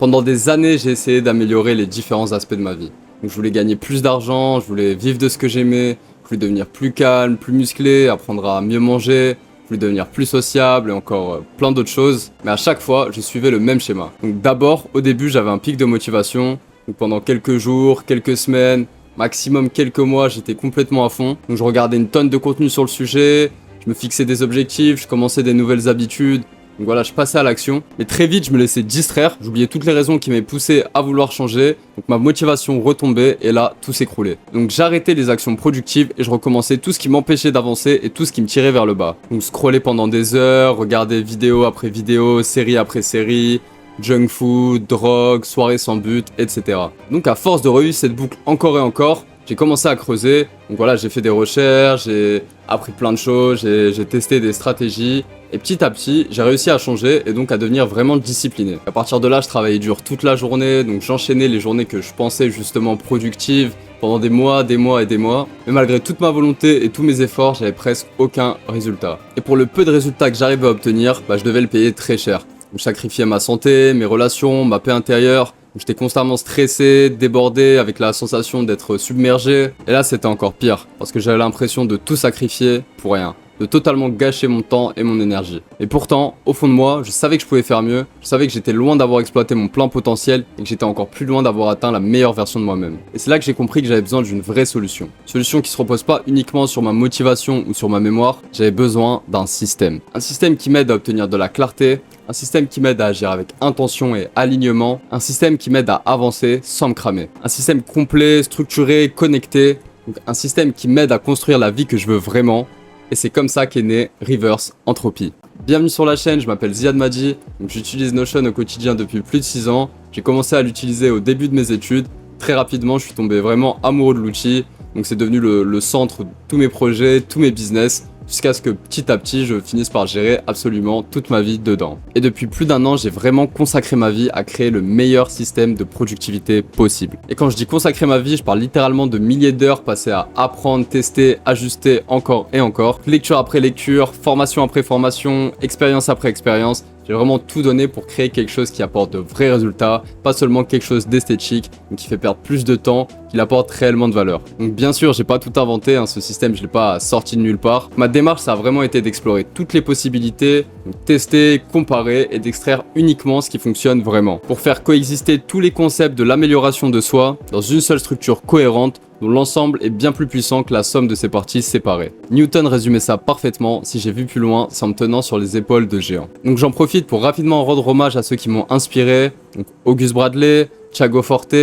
Pendant des années, j'ai essayé d'améliorer les différents aspects de ma vie. Donc, je voulais gagner plus d'argent, je voulais vivre de ce que j'aimais, je voulais devenir plus calme, plus musclé, apprendre à mieux manger, je voulais devenir plus sociable et encore plein d'autres choses. Mais à chaque fois, je suivais le même schéma. Donc d'abord, au début, j'avais un pic de motivation. Donc pendant quelques jours, quelques semaines, maximum quelques mois, j'étais complètement à fond. Donc je regardais une tonne de contenu sur le sujet, je me fixais des objectifs, je commençais des nouvelles habitudes. Donc voilà, je passais à l'action. Mais très vite, je me laissais distraire. J'oubliais toutes les raisons qui m'avaient poussé à vouloir changer. Donc ma motivation retombait et là, tout s'écroulait. Donc j'arrêtais les actions productives et je recommençais tout ce qui m'empêchait d'avancer et tout ce qui me tirait vers le bas. Donc scroller pendant des heures, regarder vidéo après vidéo, série après série, junk food, drogue, soirée sans but, etc. Donc à force de revivre cette boucle encore et encore, j'ai commencé à creuser. Donc voilà, j'ai fait des recherches, j'ai appris plein de choses, j'ai testé des stratégies. Et petit à petit, j'ai réussi à changer et donc à devenir vraiment discipliné. À partir de là, je travaillais dur toute la journée, donc j'enchaînais les journées que je pensais justement productives pendant des mois et des mois. Mais malgré toute ma volonté et tous mes efforts, j'avais presque aucun résultat. Et pour le peu de résultats que j'arrivais à obtenir, je devais le payer très cher. Donc, je sacrifiais ma santé, mes relations, ma paix intérieure. J'étais constamment stressé, débordé, avec la sensation d'être submergé. Et là, c'était encore pire, parce que j'avais l'impression de tout sacrifier pour rien. De totalement gâcher mon temps et mon énergie. Et pourtant, au fond de moi, je savais que je pouvais faire mieux, je savais que j'étais loin d'avoir exploité mon plein potentiel et que j'étais encore plus loin d'avoir atteint la meilleure version de moi-même. Et c'est là que j'ai compris que j'avais besoin d'une vraie solution. Solution qui se repose pas uniquement sur ma motivation ou sur ma mémoire, j'avais besoin d'un système. Un système qui m'aide à obtenir de la clarté, un système qui m'aide à agir avec intention et alignement, un système qui m'aide à avancer sans me cramer. Un système complet, structuré, connecté, donc un système qui m'aide à construire la vie que je veux vraiment. Et c'est comme ça qu'est né Reverse Entropy. Bienvenue sur la chaîne, je m'appelle Ziad Madi, j'utilise Notion au quotidien depuis plus de 6 ans. J'ai commencé à l'utiliser au début de mes études. Très rapidement, je suis tombé vraiment amoureux de l'outil. Donc c'est devenu le centre de tous mes projets, tous mes business, jusqu'à ce que petit à petit, je finisse par gérer absolument toute ma vie dedans. Et depuis plus d'1 an, j'ai vraiment consacré ma vie à créer le meilleur système de productivité possible. Et quand je dis consacrer ma vie, je parle littéralement de milliers d'heures passées à apprendre, tester, ajuster encore et encore. Lecture après lecture, formation après formation, expérience après expérience. J'ai vraiment tout donné pour créer quelque chose qui apporte de vrais résultats, pas seulement quelque chose d'esthétique, mais qui fait perdre plus de temps, qui apporte réellement de valeur. Donc bien sûr, j'ai pas tout inventé, ce système je l'ai pas sorti de nulle part. Ma démarche, ça a vraiment été d'explorer toutes les possibilités, donc tester, comparer et d'extraire uniquement ce qui fonctionne vraiment. Pour faire coexister tous les concepts de l'amélioration de soi dans une seule structure cohérente, dont l'ensemble est bien plus puissant que la somme de ses parties séparées. Newton résumait ça parfaitement, si j'ai vu plus loin, c'est en me tenant sur les épaules de géants. Donc j'en profite pour rapidement rendre hommage à ceux qui m'ont inspiré, donc Auguste Bradley, Thiago Forte,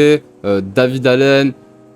David Allen,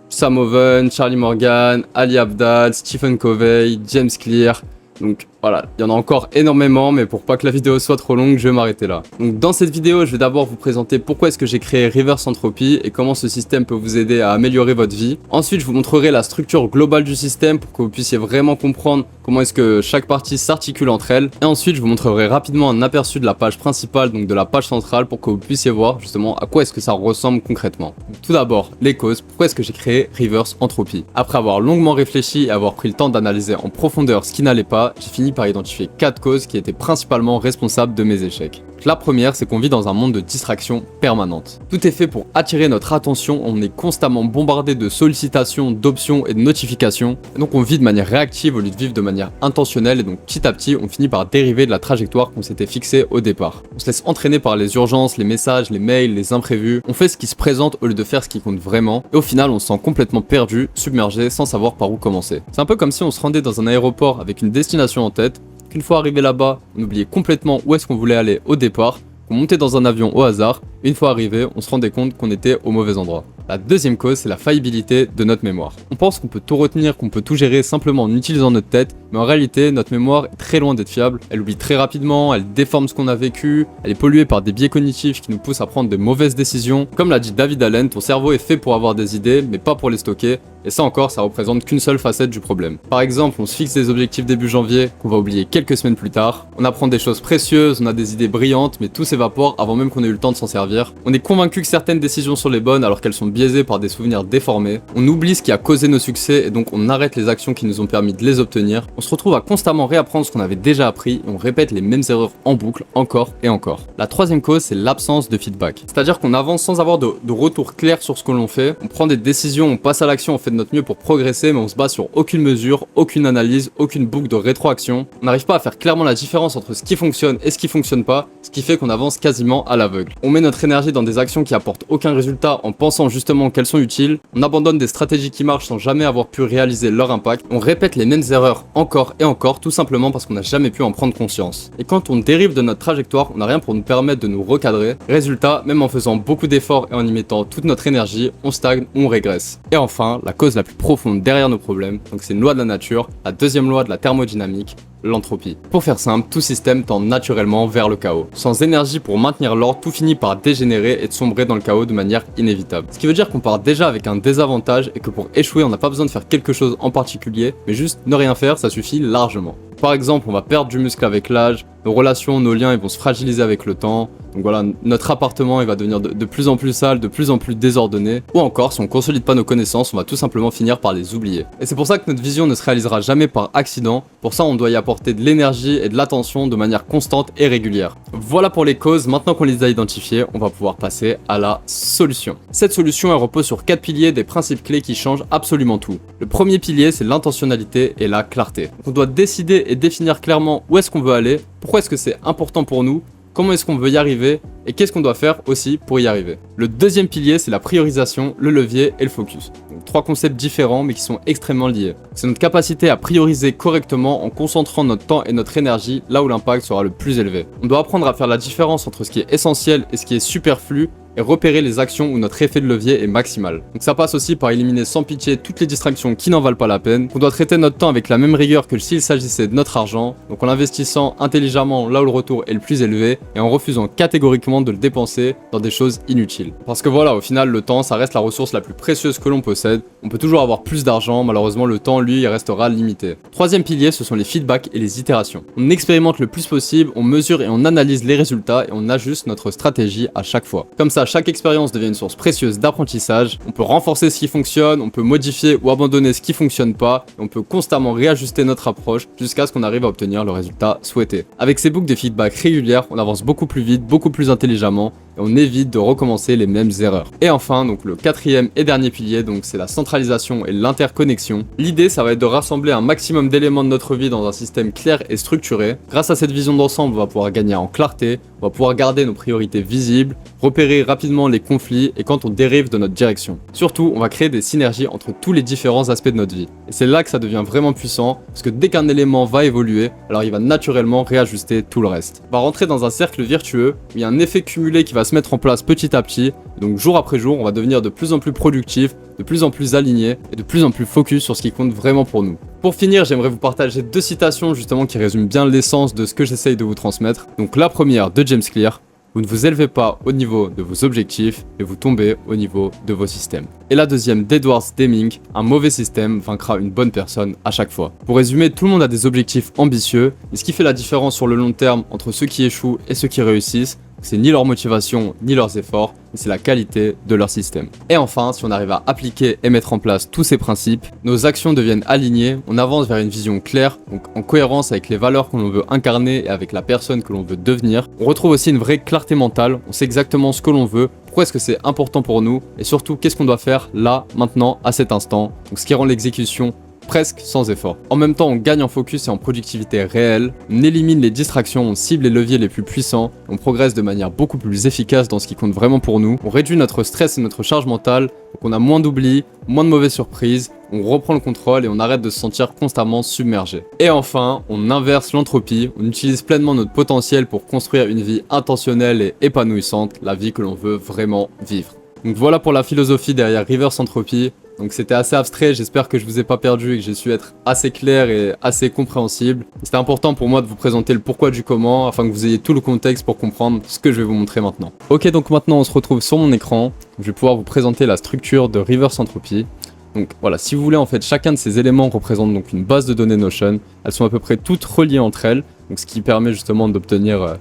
Sam Owen, Charlie Morgan, Ali Abdaal, Stephen Covey, James Clear. Donc voilà, il y en a encore énormément, mais pour pas que la vidéo soit trop longue, je vais m'arrêter là. Donc dans cette vidéo, je vais d'abord vous présenter pourquoi est-ce que j'ai créé Reverse Entropy et comment ce système peut vous aider à améliorer votre vie. Ensuite, je vous montrerai la structure globale du système pour que vous puissiez vraiment comprendre comment est-ce que chaque partie s'articule entre elles. Et ensuite, je vous montrerai rapidement un aperçu de la page principale, donc de la page centrale, pour que vous puissiez voir justement à quoi est-ce que ça ressemble concrètement. Donc, tout d'abord, les causes. Pourquoi est-ce que j'ai créé Reverse Entropy? Après avoir longuement réfléchi et avoir pris le temps d'analyser en profondeur ce qui n'allait pas, j'ai fini par identifier 4 causes qui étaient principalement responsables de mes échecs. La première, c'est qu'on vit dans un monde de distraction permanente. Tout est fait pour attirer notre attention, on est constamment bombardé de sollicitations, d'options et de notifications. Et donc on vit de manière réactive au lieu de vivre de manière intentionnelle et donc petit à petit, on finit par dériver de la trajectoire qu'on s'était fixée au départ. On se laisse entraîner par les urgences, les messages, les mails, les imprévus. On fait ce qui se présente au lieu de faire ce qui compte vraiment. Et au final, on se sent complètement perdu, submergé, sans savoir par où commencer. C'est un peu comme si on se rendait dans un aéroport avec une destination en tête. Une fois arrivé là-bas, on oubliait complètement où est-ce qu'on voulait aller au départ, qu'on montait dans un avion au hasard, une fois arrivé, on se rendait compte qu'on était au mauvais endroit. La deuxième cause, c'est la faillibilité de notre mémoire. On pense qu'on peut tout retenir, qu'on peut tout gérer simplement en utilisant notre tête, mais en réalité, notre mémoire est très loin d'être fiable. Elle oublie très rapidement, elle déforme ce qu'on a vécu, elle est polluée par des biais cognitifs qui nous poussent à prendre de mauvaises décisions. Comme l'a dit David Allen, ton cerveau est fait pour avoir des idées, mais pas pour les stocker. Et ça encore, ça représente qu'une seule facette du problème. Par exemple, on se fixe des objectifs début janvier qu'on va oublier quelques semaines plus tard. On apprend des choses précieuses, on a des idées brillantes, mais tout s'évapore avant même qu'on ait eu le temps de s'en servir. On est convaincu que certaines décisions sont les bonnes alors qu'elles sont biaisées par des souvenirs déformés. On oublie ce qui a causé nos succès et donc on arrête les actions qui nous ont permis de les obtenir. On se retrouve à constamment réapprendre ce qu'on avait déjà appris et on répète les mêmes erreurs en boucle encore et encore. La troisième cause, c'est l'absence de feedback. C'est-à-dire qu'on avance sans avoir de retour clair sur ce que l'on fait, on prend des décisions, on passe à l'action, on fait de notre mieux pour progresser, mais on se base sur aucune mesure, aucune analyse, aucune boucle de rétroaction. On n'arrive pas à faire clairement la différence entre ce qui fonctionne et ce qui fonctionne pas, ce qui fait qu'on avance quasiment à l'aveugle. On met notre énergie dans des actions qui apportent aucun résultat en pensant justement qu'elles sont utiles, on abandonne des stratégies qui marchent sans jamais avoir pu réaliser leur impact, on répète les mêmes erreurs encore et encore, tout simplement parce qu'on n'a jamais pu en prendre conscience. Et quand on dérive de notre trajectoire, on n'a rien pour nous permettre de nous recadrer. Résultat, même en faisant beaucoup d'efforts et en y mettant toute notre énergie, on stagne ou on régresse. Et enfin, la cause la plus profonde derrière nos problèmes, donc c'est une loi de la nature, la deuxième loi de la thermodynamique, l'entropie. Pour faire simple, tout système tend naturellement vers le chaos. Sans énergie pour maintenir l'ordre, tout finit par dégénérer et de sombrer dans le chaos de manière inévitable. Ce qui veut dire qu'on part déjà avec un désavantage et que pour échouer, on n'a pas besoin de faire quelque chose en particulier, mais juste ne rien faire, ça suffit largement. Par exemple, on va perdre du muscle avec l'âge, nos relations, nos liens, ils vont se fragiliser avec le temps. Donc voilà, notre appartement, il va devenir de plus en plus sale, de plus en plus désordonné. Ou encore, si on consolide pas nos connaissances, on va tout simplement finir par les oublier. Et c'est pour ça que notre vision ne se réalisera jamais par accident. Pour ça, on doit y apporter de l'énergie et de l'attention de manière constante et régulière. Voilà pour les causes. Maintenant qu'on les a identifiées, on va pouvoir passer à la solution. Cette solution, elle repose sur 4 piliers, des principes clés qui changent absolument tout. Le premier pilier, c'est l'intentionnalité et la clarté. Donc on doit décider et définir clairement où est-ce qu'on veut aller, pourquoi est-ce que c'est important pour nous, comment est-ce qu'on veut y arriver et qu'est-ce qu'on doit faire aussi pour y arriver. Le deuxième pilier, c'est la priorisation, le levier et le focus. Donc 3 concepts différents mais qui sont extrêmement liés. C'est notre capacité à prioriser correctement en concentrant notre temps et notre énergie là où l'impact sera le plus élevé. On doit apprendre à faire la différence entre ce qui est essentiel et ce qui est superflu et repérer les actions où notre effet de levier est maximal. Donc ça passe aussi par éliminer sans pitié toutes les distractions qui n'en valent pas la peine. On doit traiter notre temps avec la même rigueur que s'il s'agissait de notre argent, donc en l'investissant intelligemment là où le retour est le plus élevé et en refusant catégoriquement de le dépenser dans des choses inutiles. Parce que voilà, au final, le temps, ça reste la ressource la plus précieuse que l'on possède. On peut toujours avoir plus d'argent, malheureusement le temps, lui, il restera limité. Troisième pilier, ce sont les feedbacks et les itérations. On expérimente le plus possible, on mesure et on analyse les résultats et on ajuste notre stratégie à chaque fois. Comme ça, chaque expérience devient une source précieuse d'apprentissage, on peut renforcer ce qui fonctionne, on peut modifier ou abandonner ce qui fonctionne pas, et on peut constamment réajuster notre approche jusqu'à ce qu'on arrive à obtenir le résultat souhaité. Avec ces boucles de feedback régulières, on avance beaucoup plus vite, beaucoup plus intelligemment, et on évite de recommencer les mêmes erreurs. Et enfin, donc le quatrième et dernier pilier, donc c'est la centralisation et l'interconnexion. L'idée, ça va être de rassembler un maximum d'éléments de notre vie dans un système clair et structuré. Grâce à cette vision d'ensemble, on va pouvoir gagner en clarté, on va pouvoir garder nos priorités visibles, repérer rapidement les conflits et quand on dérive de notre direction. Surtout, on va créer des synergies entre tous les différents aspects de notre vie. Et c'est là que ça devient vraiment puissant, parce que dès qu'un élément va évoluer, alors il va naturellement réajuster tout le reste. On va rentrer dans un cercle vertueux, où il y a un effet cumulé qui va se mettre en place petit à petit, donc jour après jour, on va devenir de plus en plus productif, de plus en plus aligné et de plus en plus focus sur ce qui compte vraiment pour nous. Pour finir, j'aimerais vous partager 2 citations justement qui résument bien l'essence de ce que j'essaye de vous transmettre. Donc la première de James Clear: vous ne vous élevez pas au niveau de vos objectifs, mais vous tombez au niveau de vos systèmes. Et la deuxième d'Edward Deming: un mauvais système vaincra une bonne personne à chaque fois. Pour résumer, tout le monde a des objectifs ambitieux, et ce qui fait la différence sur le long terme entre ceux qui échouent et ceux qui réussissent, c'est ni leur motivation ni leurs efforts, mais c'est la qualité de leur système. Et enfin, si on arrive à appliquer et mettre en place tous ces principes, nos actions deviennent alignées, on avance vers une vision claire, donc en cohérence avec les valeurs que l'on veut incarner et avec la personne que l'on veut devenir. On retrouve aussi une vraie clarté mentale, on sait exactement ce que l'on veut, pourquoi est-ce que c'est important pour nous, et surtout qu'est-ce qu'on doit faire là, maintenant, à cet instant. Donc ce qui rend l'exécution presque sans effort. En même temps, on gagne en focus et en productivité réelle, on élimine les distractions, on cible les leviers les plus puissants, on progresse de manière beaucoup plus efficace dans ce qui compte vraiment pour nous, on réduit notre stress et notre charge mentale, donc on a moins d'oubli, moins de mauvaises surprises, on reprend le contrôle et on arrête de se sentir constamment submergé. Et enfin, on inverse l'entropie, on utilise pleinement notre potentiel pour construire une vie intentionnelle et épanouissante, la vie que l'on veut vraiment vivre. Donc voilà pour la philosophie derrière Reverse Entropy. Donc c'était assez abstrait, j'espère que je vous ai pas perdu et que j'ai su être assez clair et assez compréhensible. C'était important pour moi de vous présenter le pourquoi du comment afin que vous ayez tout le contexte pour comprendre ce que je vais vous montrer maintenant. Ok, donc maintenant on se retrouve sur mon écran. Je vais pouvoir vous présenter la structure de Reverse Entropy. Donc voilà, si vous voulez, en fait, chacun de ces éléments représente donc une base de données Notion. Elles sont à peu près toutes reliées entre elles, donc ce qui permet justement d'obtenir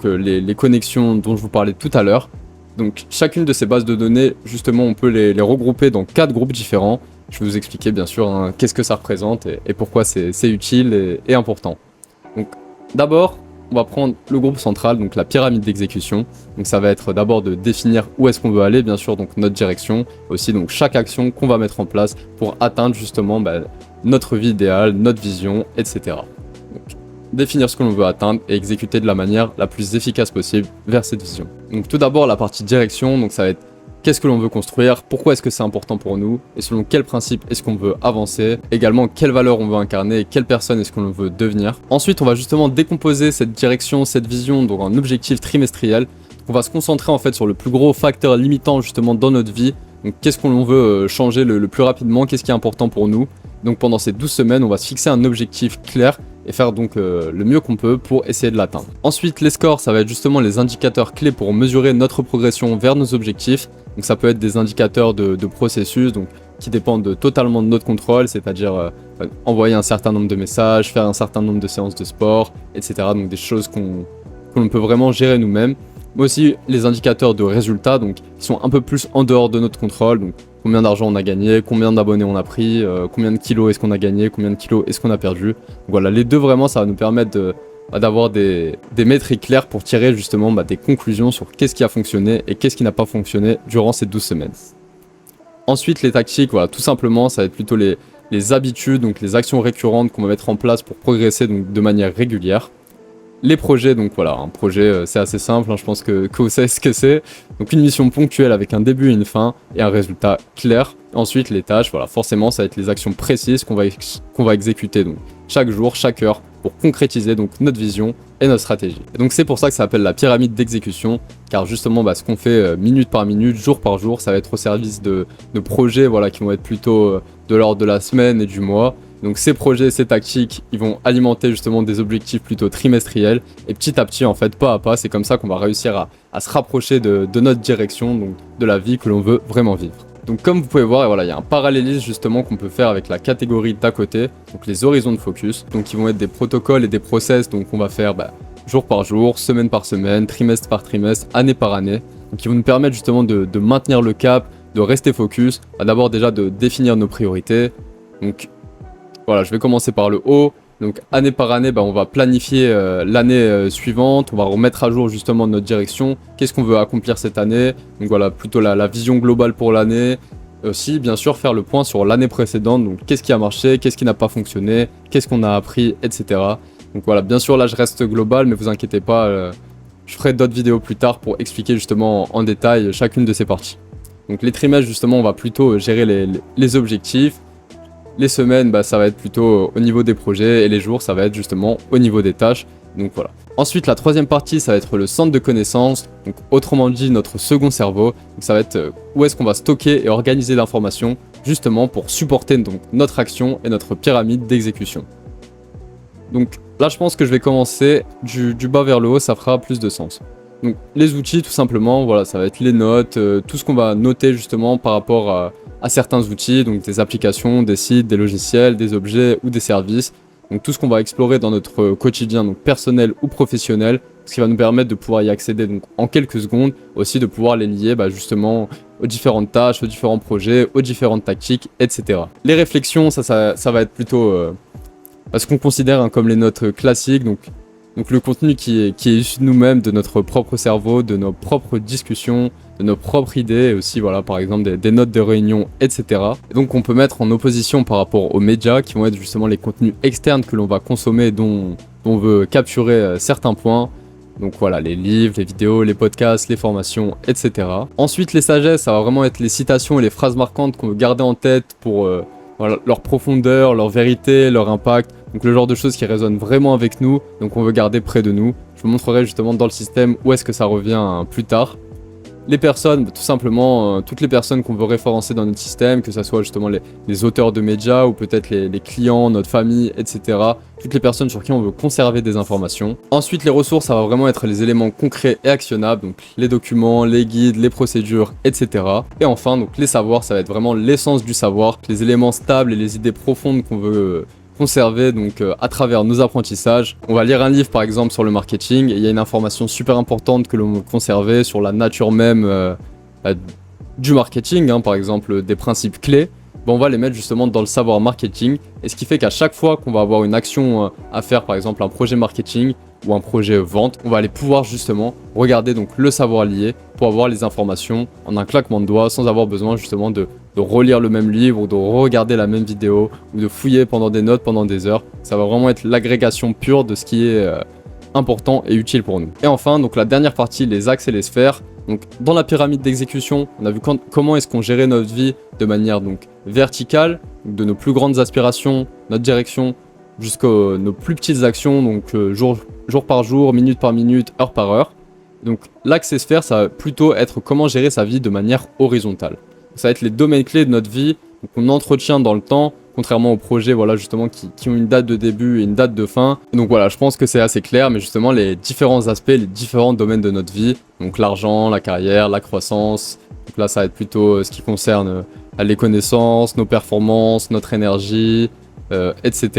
les connexions dont je vous parlais tout à l'heure. Donc chacune de ces bases de données, justement, on peut les regrouper dans 4 groupes différents. je vais vous expliquer bien sûr hein, qu'est-ce que ça représente et pourquoi c'est utile et important. Donc d'abord, on va prendre le groupe central, donc la pyramide d'exécution. Donc ça va être d'abord de définir où est-ce qu'on veut aller, bien sûr, donc notre direction, aussi donc chaque action qu'on va mettre en place pour atteindre justement notre vie idéale, notre vision, etc. Donc, définir ce que l'on veut atteindre et exécuter de la manière la plus efficace possible vers cette vision. Donc tout d'abord la partie direction, donc ça va être qu'est-ce que l'on veut construire, pourquoi est-ce que c'est important pour nous, et selon quels principes est-ce qu'on veut avancer, également quelles valeurs on veut incarner et quelle personne est-ce qu'on veut devenir. Ensuite, on va justement décomposer cette direction, cette vision, donc en objectif trimestriel. On va se concentrer en fait sur le plus gros facteur limitant justement dans notre vie. Donc qu'est-ce qu'on veut changer le plus rapidement, qu'est-ce qui est important pour nous. Donc pendant ces 12 semaines, on va se fixer un objectif clair et faire donc le mieux qu'on peut pour essayer de l'atteindre. Ensuite, les scores, ça va être justement les indicateurs clés pour mesurer notre progression vers nos objectifs. Donc ça peut être des indicateurs de processus donc, qui dépendent totalement de notre contrôle, c'est-à-dire envoyer un certain nombre de messages, faire un certain nombre de séances de sport, etc. Donc des choses qu'on peut vraiment gérer nous-mêmes. Mais aussi les indicateurs de résultats, donc qui sont un peu plus en dehors de notre contrôle. Donc combien d'argent on a gagné, combien d'abonnés on a pris, combien de kilos est-ce qu'on a gagné, combien de kilos est-ce qu'on a perdu. Donc voilà, les deux vraiment, ça va nous permettre d'avoir des métriques claires pour tirer justement des conclusions sur qu'est-ce qui a fonctionné et qu'est-ce qui n'a pas fonctionné durant ces 12 semaines. Ensuite, les tactiques, voilà, tout simplement, ça va être plutôt les habitudes, donc les actions récurrentes qu'on va mettre en place pour progresser donc, de manière régulière. Les projets, donc voilà, un projet c'est assez simple, hein, je pense que vous savez ce que c'est. Donc une mission ponctuelle avec un début et une fin et un résultat clair. Ensuite les tâches, voilà, forcément ça va être les actions précises qu'on va exécuter donc chaque jour, chaque heure pour concrétiser donc notre vision et notre stratégie. Et donc c'est pour ça que ça s'appelle la pyramide d'exécution, car justement ce qu'on fait minute par minute, jour par jour, ça va être au service de projets voilà, qui vont être plutôt de l'ordre de la semaine et du mois. Donc ces projets, ces tactiques, ils vont alimenter justement des objectifs plutôt trimestriels et petit à petit en fait, pas à pas, c'est comme ça qu'on va réussir à se rapprocher de notre direction, donc de la vie que l'on veut vraiment vivre. Donc comme vous pouvez voir, voilà, il y a un parallélisme justement qu'on peut faire avec la catégorie d'à côté, donc les horizons de focus, donc qui vont être des protocoles et des process donc on va faire jour par jour, semaine par semaine, trimestre par trimestre, année par année, donc qui vont nous permettre justement de maintenir le cap, de rester focus, d'abord déjà de définir nos priorités. Donc voilà, je vais commencer par le haut. Donc année par année, on va planifier l'année suivante, on va remettre à jour justement notre direction, qu'est-ce qu'on veut accomplir cette année, donc voilà, plutôt la vision globale pour l'année, aussi bien sûr faire le point sur l'année précédente, donc qu'est-ce qui a marché, qu'est-ce qui n'a pas fonctionné, qu'est-ce qu'on a appris, etc. Donc voilà, bien sûr là je reste global, mais vous inquiétez pas, je ferai d'autres vidéos plus tard pour expliquer justement en détail chacune de ces parties. Donc les trimestres justement, on va plutôt gérer les objectifs. Les semaines, ça va être plutôt au niveau des projets et les jours, ça va être justement au niveau des tâches. Donc voilà. Ensuite, la troisième partie, ça va être le centre de connaissances, donc autrement dit notre second cerveau. Donc ça va être où est-ce qu'on va stocker et organiser l'information, justement pour supporter donc notre action et notre pyramide d'exécution. Donc là, je pense que je vais commencer du bas vers le haut, ça fera plus de sens. Donc les outils, tout simplement, voilà, ça va être les notes, tout ce qu'on va noter justement par rapport à certains outils, donc des applications, des sites, des logiciels, des objets ou des services. Donc tout ce qu'on va explorer dans notre quotidien, donc personnel ou professionnel, ce qui va nous permettre de pouvoir y accéder donc en quelques secondes, aussi de pouvoir les lier justement aux différentes tâches, aux différents projets, aux différentes tactiques, etc. Les réflexions, ça va être plutôt ce qu'on considère comme les notes classiques, donc le contenu qui est issu de nous-mêmes, de notre propre cerveau, de nos propres discussions, de nos propres idées, et aussi voilà, par exemple des notes de réunion, etc. Et donc on peut mettre en opposition par rapport aux médias, qui vont être justement les contenus externes que l'on va consommer, dont on veut capturer certains points. Donc voilà, les livres, les vidéos, les podcasts, les formations, etc. Ensuite, les sagesses, ça va vraiment être les citations et les phrases marquantes qu'on veut garder en tête pour voilà, leur profondeur, leur vérité, leur impact. Donc le genre de choses qui résonnent vraiment avec nous, donc on veut garder près de nous. Je vous montrerai justement dans le système où est-ce que ça revient plus tard. Les personnes, tout simplement, toutes les personnes qu'on veut référencer dans notre système, que ce soit justement les auteurs de médias ou peut-être les clients, notre famille, etc. Toutes les personnes sur qui on veut conserver des informations. Ensuite, les ressources, ça va vraiment être les éléments concrets et actionnables, donc les documents, les guides, les procédures, etc. Et enfin, donc les savoirs, ça va être vraiment l'essence du savoir, les éléments stables et les idées profondes qu'on veut conserver donc à travers nos apprentissages. On va lire un livre par exemple sur le marketing et il y a une information super importante que l'on veut conserver sur la nature même du marketing, par exemple des principes clés. on va les mettre justement dans le savoir marketing. Et ce qui fait qu'à chaque fois qu'on va avoir une action à faire, par exemple un projet marketing ou un projet vente, on va aller pouvoir justement regarder donc le savoir lié pour avoir les informations en un claquement de doigts sans avoir besoin justement de relire le même livre ou de regarder la même vidéo ou de fouiller pendant des notes pendant des heures. Ça va vraiment être l'agrégation pure de ce qui est important et utile pour nous. Et enfin, donc la dernière partie, les axes et les sphères. Donc dans la pyramide d'exécution, on a vu comment est-ce qu'on gérait notre vie de manière donc verticale, de nos plus grandes aspirations, notre direction, jusqu'aux nos plus petites actions, donc jour par jour, minute par minute, heure par heure. Donc l'axe et sphère, ça va plutôt être comment gérer sa vie de manière horizontale. Ça va être les domaines clés de notre vie, qu'on entretient dans le temps, contrairement aux projets voilà, justement, qui ont une date de début et une date de fin. Donc voilà, je pense que c'est assez clair, mais justement les différents aspects, les différents domaines de notre vie, donc l'argent, la carrière, la croissance, donc là ça va être plutôt ce qui concerne les connaissances, nos performances, notre énergie, etc.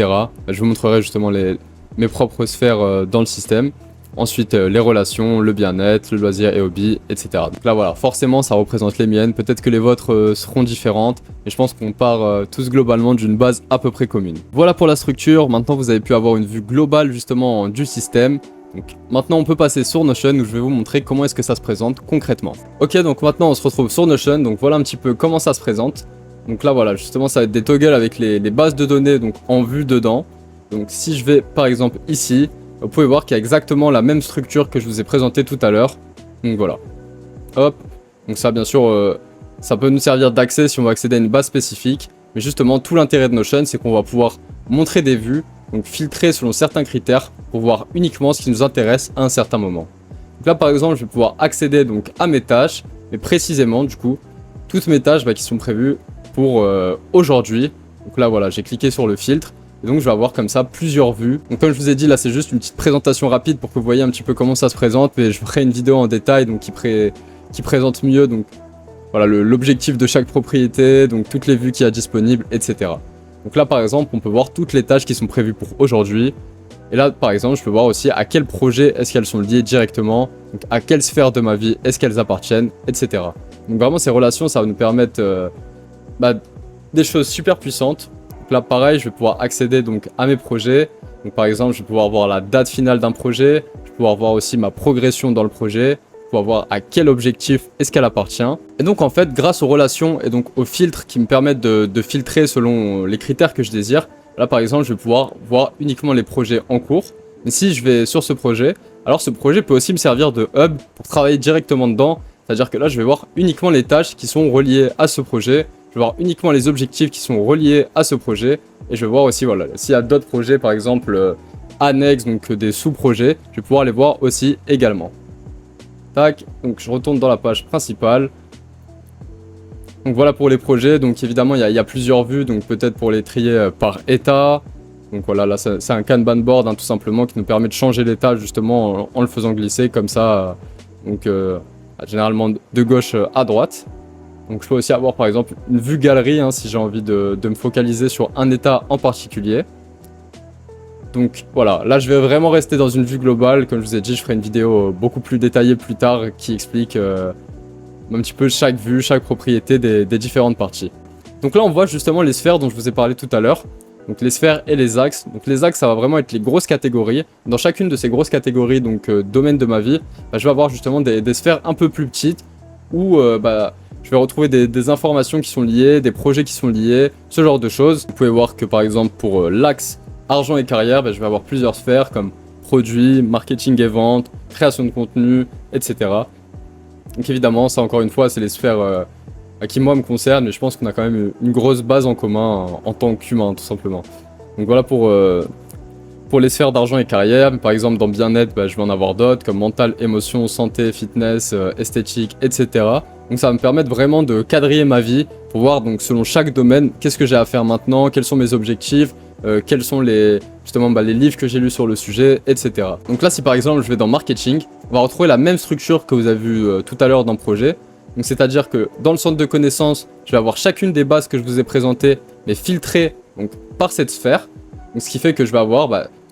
Je vous montrerai justement mes propres sphères dans le système. Ensuite, les relations, le bien-être, le loisir et hobby, etc. Donc là, voilà, forcément, ça représente les miennes. Peut-être que les vôtres seront différentes, mais je pense qu'on part tous globalement d'une base à peu près commune. Voilà pour la structure. Maintenant, vous avez pu avoir une vue globale, justement, du système. Donc maintenant, on peut passer sur Notion, où je vais vous montrer comment est-ce que ça se présente concrètement. Ok, donc maintenant, on se retrouve sur Notion. Donc voilà un petit peu comment ça se présente. Donc là, voilà, justement, ça va être des toggles avec les bases de données donc en vue dedans. Donc si je vais, par exemple, ici, vous pouvez voir qu'il y a exactement la même structure que je vous ai présentée tout à l'heure. Donc voilà. Hop. Donc ça, bien sûr, ça peut nous servir d'accès si on veut accéder à une base spécifique. Mais justement, tout l'intérêt de Notion, c'est qu'on va pouvoir montrer des vues, donc filtrer selon certains critères pour voir uniquement ce qui nous intéresse à un certain moment. Donc là, par exemple, je vais pouvoir accéder donc à mes tâches, mais précisément, du coup, toutes mes tâches qui sont prévues pour aujourd'hui. Donc là, voilà, j'ai cliqué sur le filtre. Et donc je vais avoir comme ça plusieurs vues. Donc comme je vous ai dit, là c'est juste une petite présentation rapide pour que vous voyez un petit peu comment ça se présente. Mais je ferai une vidéo en détail donc qui présente mieux donc voilà l'objectif de chaque propriété, donc toutes les vues qu'il y a disponibles, etc. Donc là par exemple, on peut voir toutes les tâches qui sont prévues pour aujourd'hui. Et là par exemple, je peux voir aussi à quel projet est-ce qu'elles sont liées directement, donc à quelle sphère de ma vie est-ce qu'elles appartiennent, etc. Donc vraiment ces relations, ça va nous permettre des choses super puissantes. Donc là pareil, je vais pouvoir accéder donc à mes projets. Donc par exemple, je vais pouvoir voir la date finale d'un projet, je vais pouvoir voir aussi ma progression dans le projet, je vais pouvoir voir à quel objectif est-ce qu'elle appartient. Et donc en fait, grâce aux relations et donc aux filtres qui me permettent de filtrer selon les critères que je désire, là par exemple, je vais pouvoir voir uniquement les projets en cours. Mais si je vais sur ce projet, alors ce projet peut aussi me servir de hub pour travailler directement dedans. C'est-à-dire que là, je vais voir uniquement les tâches qui sont reliées à ce projet. Je vais voir uniquement les objectifs qui sont reliés à ce projet. Et je vais voir aussi, voilà, s'il y a d'autres projets, par exemple, annexes, donc des sous-projets, je vais pouvoir les voir aussi également. Tac, donc je retourne dans la page principale. Donc voilà pour les projets. Donc évidemment, il y a plusieurs vues, donc peut-être pour les trier par état. Donc voilà, là, c'est un Kanban board, hein, tout simplement, qui nous permet de changer l'état, justement, en le faisant glisser comme ça. Donc généralement de gauche à droite. Donc je peux aussi avoir par exemple une vue galerie hein, si j'ai envie de me focaliser sur un état en particulier. Donc voilà, là je vais vraiment rester dans une vue globale. Comme je vous ai dit, je ferai une vidéo beaucoup plus détaillée plus tard qui explique un petit peu chaque vue, chaque propriété des différentes parties. Donc là on voit justement les sphères dont je vous ai parlé tout à l'heure. Donc les sphères et les axes. Donc les axes, ça va vraiment être les grosses catégories. Dans chacune de ces grosses catégories, donc domaine de ma vie, je vais avoir justement des sphères un peu plus petites où je vais retrouver des informations qui sont liées, des projets qui sont liés, ce genre de choses. Vous pouvez voir que par exemple pour l'axe argent et carrière, je vais avoir plusieurs sphères comme produits, marketing et vente, création de contenu, etc. Donc évidemment, ça encore une fois, c'est les sphères qui moi me concernent, mais je pense qu'on a quand même une grosse base en commun en tant qu'humain, tout simplement. Donc voilà pour les sphères d'argent et carrière. Par exemple, dans bien-être, je vais en avoir d'autres, comme mental, émotion, santé, fitness, esthétique, etc. Donc ça va me permettre vraiment de quadriller ma vie pour voir donc selon chaque domaine, qu'est-ce que j'ai à faire maintenant, quels sont mes objectifs, quels sont les livres que j'ai lus sur le sujet, etc. Donc là, si par exemple je vais dans marketing, on va retrouver la même structure que vous avez vu tout à l'heure dans le projet. Donc c'est-à-dire que dans le centre de connaissances, je vais avoir chacune des bases que je vous ai présentées, mais filtrées donc, par cette sphère. Donc ce qui fait que je vais avoir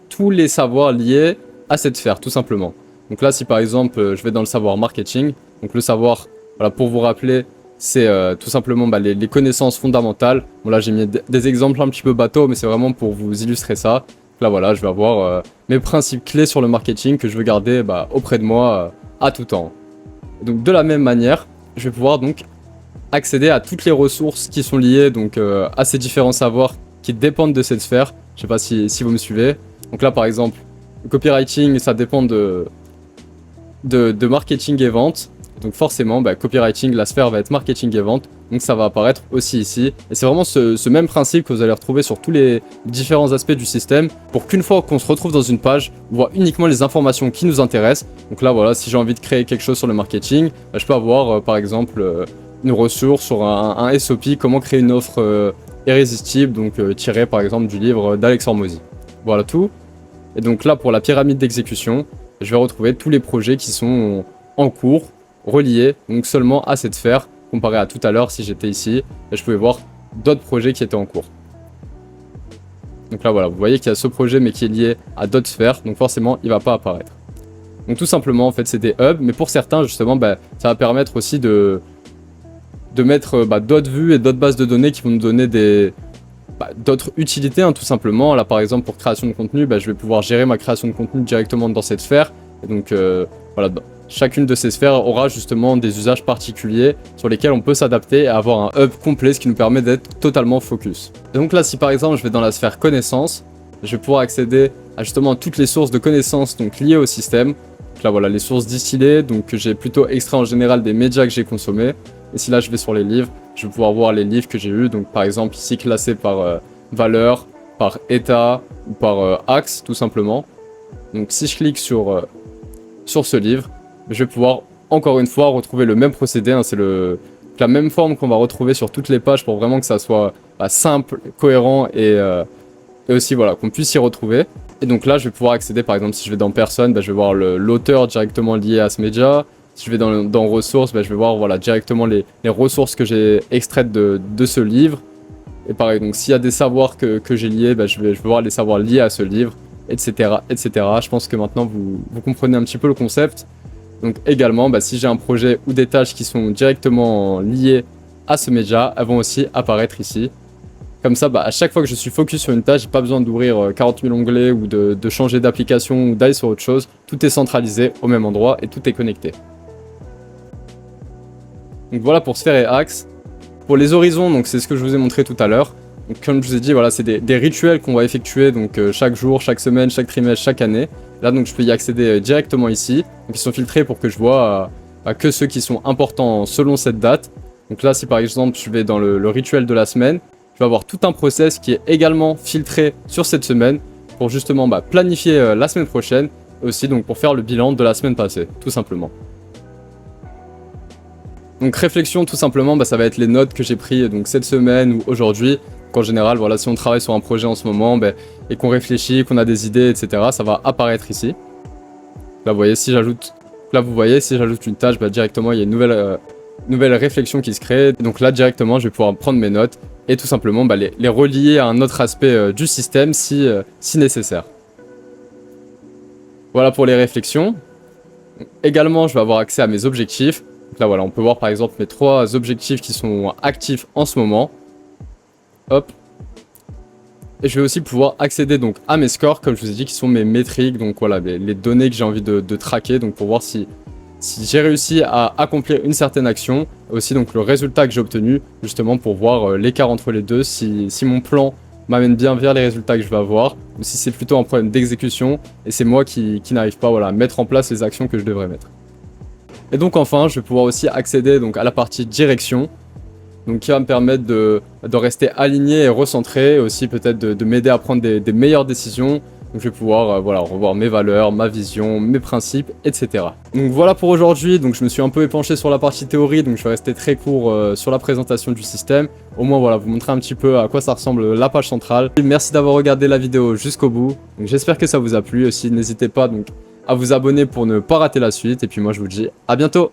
tous les savoirs liés à cette sphère, tout simplement. Donc là, si par exemple je vais dans le savoir marketing, donc le savoir, voilà, pour vous rappeler, c'est tout simplement les connaissances fondamentales. Bon là j'ai mis des exemples un petit peu bateaux, mais c'est vraiment pour vous illustrer ça. Là voilà, je vais avoir mes principes clés sur le marketing que je veux garder auprès de moi à tout temps. Donc de la même manière, je vais pouvoir donc accéder à toutes les ressources qui sont liées donc, à ces différents savoirs qui dépendent de cette sphère. Je sais pas si vous me suivez. Donc là par exemple, le copywriting ça dépend de marketing et vente. Donc forcément, copywriting, la sphère va être marketing et vente, donc ça va apparaître aussi ici. Et c'est vraiment ce même principe que vous allez retrouver sur tous les différents aspects du système, pour qu'une fois qu'on se retrouve dans une page, on voit uniquement les informations qui nous intéressent. Donc là voilà, si j'ai envie de créer quelque chose sur le marketing, je peux avoir par exemple une ressource sur un SOP, comment créer une offre irrésistible, donc tiré par exemple du livre d'Alex Hormozy. Voilà tout. Et donc là pour la pyramide d'exécution, je vais retrouver tous les projets qui sont en cours, reliés donc seulement à cette sphère, comparé à tout à l'heure si j'étais ici, et je pouvais voir d'autres projets qui étaient en cours. Donc là voilà, vous voyez qu'il y a ce projet mais qui est lié à d'autres sphères, donc forcément il ne va pas apparaître. Donc tout simplement en fait c'est des hubs, mais pour certains justement ça va permettre aussi de mettre d'autres vues et d'autres bases de données qui vont nous donner d'autres utilités tout simplement. Là par exemple pour création de contenu, je vais pouvoir gérer ma création de contenu directement dans cette sphère, et donc voilà. Chacune de ces sphères aura justement des usages particuliers sur lesquels on peut s'adapter et avoir un hub complet, ce qui nous permet d'être totalement focus. Et donc là, si par exemple je vais dans la sphère connaissances, je vais pouvoir accéder à justement toutes les sources de connaissances donc liées au système. Donc là voilà, les sources distillées, donc que j'ai plutôt extrait en général des médias que j'ai consommés. Et si là je vais sur les livres, je vais pouvoir voir les livres que j'ai lus, donc par exemple ici classés par valeur, par état ou par axe tout simplement. Donc si je clique sur ce livre, je vais pouvoir encore une fois retrouver le même procédé, c'est la même forme qu'on va retrouver sur toutes les pages pour vraiment que ça soit simple, cohérent et aussi voilà, qu'on puisse s'y retrouver. Et donc là je vais pouvoir accéder par exemple si je vais dans personne, je vais voir l'auteur directement lié à ce média. Si je vais dans ressources, je vais voir voilà, directement les ressources que j'ai extraites de ce livre. Et pareil, donc s'il y a des savoirs que j'ai liés, je vais voir les savoirs liés à ce livre, etc. etc. Je pense que maintenant vous comprenez un petit peu le concept. Donc également, si j'ai un projet ou des tâches qui sont directement liées à ce média, elles vont aussi apparaître ici. Comme ça, à chaque fois que je suis focus sur une tâche, j'ai pas besoin d'ouvrir 40 000 onglets ou de changer d'application ou d'aller sur autre chose. Tout est centralisé au même endroit et tout est connecté. Donc voilà pour sphère et axe. Pour les horizons, donc c'est ce que je vous ai montré tout à l'heure. Donc comme je vous ai dit, voilà, c'est des rituels qu'on va effectuer donc chaque jour, chaque semaine, chaque trimestre, chaque année. Là donc je peux y accéder directement ici. Donc ils sont filtrés pour que je vois que ceux qui sont importants selon cette date. Donc là si par exemple je vais dans le rituel de la semaine, je vais avoir tout un process qui est également filtré sur cette semaine pour justement planifier la semaine prochaine et aussi donc pour faire le bilan de la semaine passée, tout simplement. Donc réflexion tout simplement, ça va être les notes que j'ai prises donc cette semaine ou aujourd'hui. En général, voilà, si on travaille sur un projet en ce moment et qu'on réfléchit, qu'on a des idées, etc., ça va apparaître ici. Là, vous voyez, si j'ajoute une tâche, directement, il y a une nouvelle réflexion qui se crée. Donc là, directement, je vais pouvoir prendre mes notes et tout simplement les relier à un autre aspect du système si nécessaire. Voilà pour les réflexions. Également, je vais avoir accès à mes objectifs. Donc là, voilà, on peut voir par exemple mes 3 objectifs qui sont actifs en ce moment. Hop. Et je vais aussi pouvoir accéder donc à mes scores, comme je vous ai dit, qui sont mes métriques, donc voilà, les données que j'ai envie de traquer, donc pour voir si j'ai réussi à accomplir une certaine action, aussi donc le résultat que j'ai obtenu, justement pour voir l'écart entre les deux, si mon plan m'amène bien vers les résultats que je vais avoir, ou si c'est plutôt un problème d'exécution, et c'est moi qui n'arrive pas à mettre en place les actions que je devrais mettre. Et donc enfin, je vais pouvoir aussi accéder donc à la partie direction, donc qui va me permettre de rester aligné et recentré, et aussi peut-être de m'aider à prendre des meilleures décisions. Donc je vais pouvoir revoir mes valeurs, ma vision, mes principes, etc. Donc voilà pour aujourd'hui. Donc je me suis un peu épanché sur la partie théorie, donc je vais rester très court sur la présentation du système. Au moins voilà, vous montrer un petit peu à quoi ça ressemble la page centrale. Merci d'avoir regardé la vidéo jusqu'au bout. J'espère que ça vous a plu. Aussi n'hésitez pas donc à vous abonner pour ne pas rater la suite. Et puis moi je vous dis à bientôt.